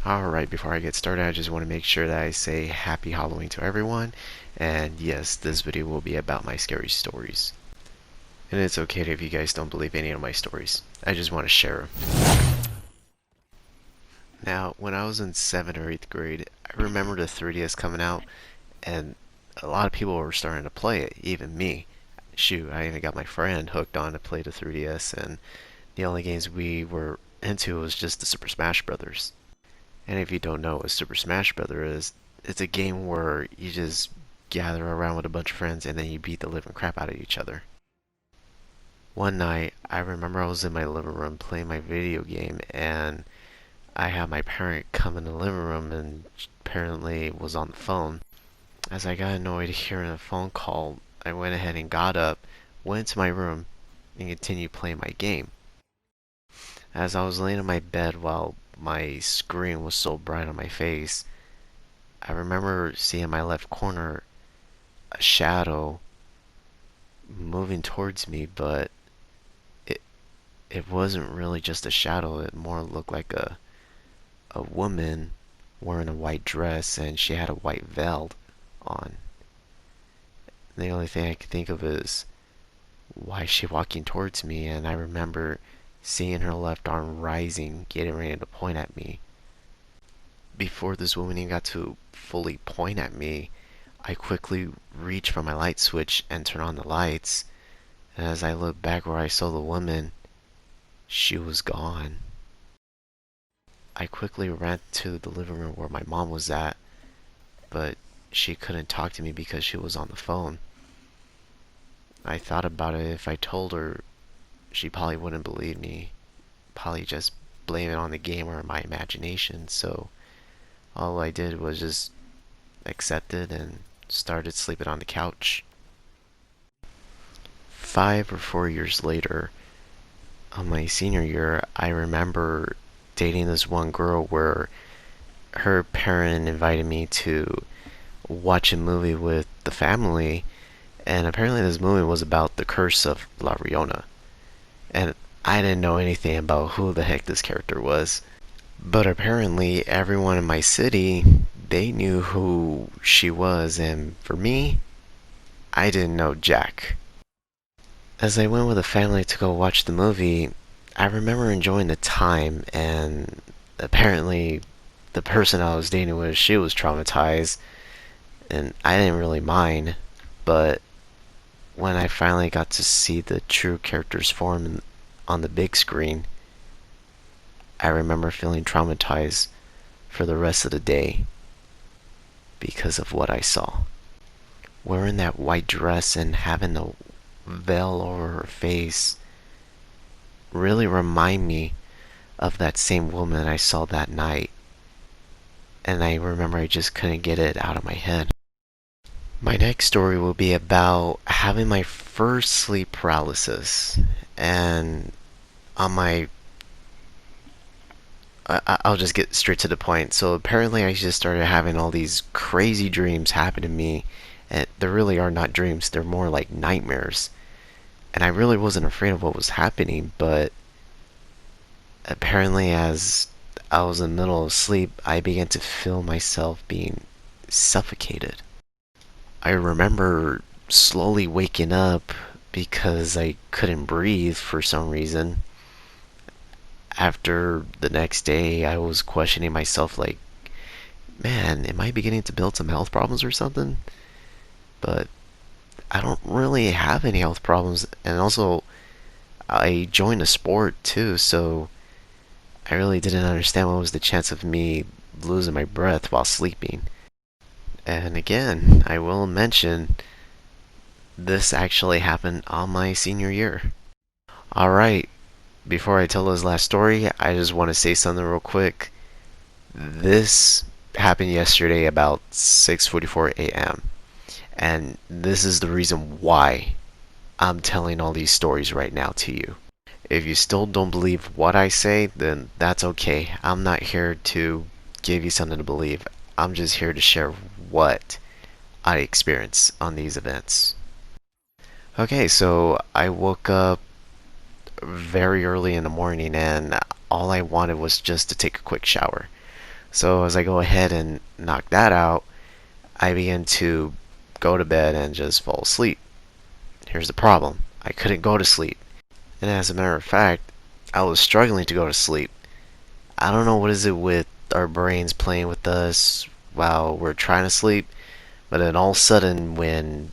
Alright, before I get started, I just want to make sure that I say happy Halloween to everyone. And yes, this video will be about my scary stories. And it's okay if you guys don't believe any of my stories. I just want to share them. Now, when I was in 7th or 8th grade, I remember the 3DS coming out, and a lot of people were starting to play it, even me. Shoot, I even got my friend hooked on to play the 3DS, and the only games we were into was just the Super Smash Brothers. And if you don't know what Super Smash Bros. Is, it's a game where you just gather around with a bunch of friends and then you beat the living crap out of each other. One night, I remember I was in my living room playing my video game and I had my parent come in the living room and apparently was on the phone. As I got annoyed hearing a phone call, I went ahead and got up, went into my room, and continued playing my game. As I was laying in my bed while my screen was so bright on my face, I remember seeing in my left corner a shadow moving towards me, but it it wasn't really just a shadow. It more looked like a woman wearing a white dress and she had a white veil on. The only thing I could think of is why is she walking towards me? And I remember seeing her left arm rising, getting ready to point at me. Before this woman even got to fully point at me, I quickly reached for my light switch and turned on the lights. And as I looked back where I saw the woman, she was gone. I quickly ran to the living room where my mom was at, but she couldn't talk to me because she was on the phone. I thought about it. If I told her, she probably wouldn't believe me. Probably just blame it on the game or my imagination. So all I did was just accept it and started sleeping on the couch. 5 or 4 years later, on my senior year, I remember dating this one girl where her parent invited me to watch a movie with the family, and apparently this movie was about the curse of La Riona. And I didn't know anything about who the heck this character was. But apparently everyone in my city, they knew who she was, and for me, I didn't know jack. As I went with the family to go watch the movie, I remember enjoying the time, and apparently the person I was dating with, she was traumatized, and I didn't really mind, but when I finally got to see the true characters form on the big screen, I remember feeling traumatized for the rest of the day because of what I saw. Wearing that white dress and having the veil over her face really remind me of that same woman I saw that night, and I remember I just couldn't get it out of my head. My next story will be about having my first sleep paralysis, and on my I'll just get straight to the point. So apparently I just started having all these crazy dreams happen to me, and they really are not dreams, they're more like nightmares. And I really wasn't afraid of what was happening, but apparently as I was in the middle of sleep, I began to feel myself being suffocated. I remember slowly waking up because I couldn't breathe for some reason. After the next day, I was questioning myself like, man, am I beginning to build some health problems or something? But I don't really have any health problems, and also I joined a sport too, so I really didn't understand what was the chance of me losing my breath while sleeping. And again, I will mention this actually happened on my senior year. Alright, before I tell this last story, I just want to say something real quick. This happened yesterday about 6:44 a.m. And this is the reason why I'm telling all these stories right now to you. If you still don't believe what I say, then that's okay. I'm not here to give you something to believe. I'm just here to share what I experience on these events. Okay, so I woke up very early in the morning and all I wanted was just to take a quick shower. So as I go ahead and knock that out, I begin to go to bed and just fall asleep. Here's the problem. I couldn't go to sleep. And as a matter of fact, I was struggling to go to sleep. I don't know what is it with our brains playing with us while we're trying to sleep, but then all of a sudden when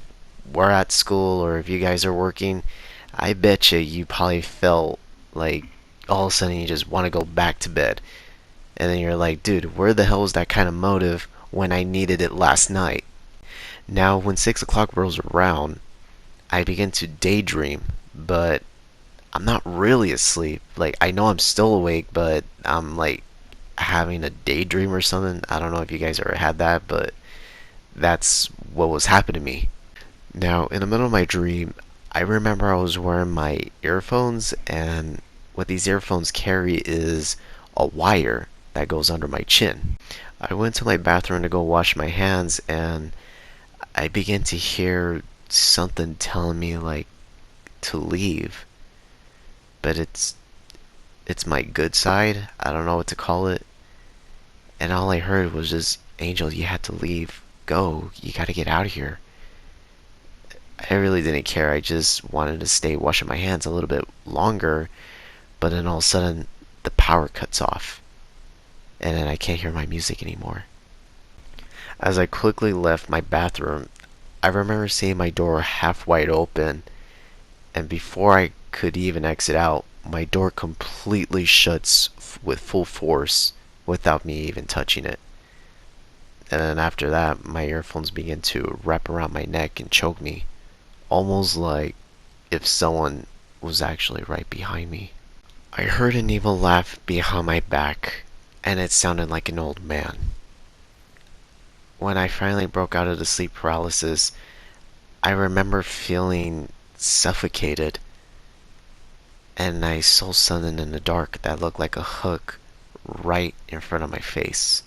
we're at school or if you guys are working, I bet you probably felt like all of a sudden you just want to go back to bed. And then you're like, dude, where the hell was that kind of motive when I needed it last night? Now, when 6 o'clock rolls around, I begin to daydream, but I'm not really asleep. Like, I know I'm still awake, but I'm like having a daydream or something. I don't know if you guys ever had that, but that's what was happening to me. Now, in the middle of my dream, I remember I was wearing my earphones, and what these earphones carry is a wire that goes under my chin. I went to my bathroom to go wash my hands, and I began to hear something telling me like to leave, but it's my good side. I don't know what to call it. And all I heard was just, Angel, you had to leave. Go. You gotta get out of here. I really didn't care. I just wanted to stay washing my hands a little bit longer, but then all of a sudden the power cuts off, and then I can't hear my music anymore. As I quickly left my bathroom, I remember seeing my door half wide open, and before I could even exit out, my door completely shuts with full force without me even touching it. And then after that, my earphones begin to wrap around my neck and choke me, almost like if someone was actually right behind me. I heard an evil laugh behind my back, and it sounded like an old man. When I finally broke out of the sleep paralysis, I remember feeling suffocated, and I saw something in the dark that looked like a hook right in front of my face.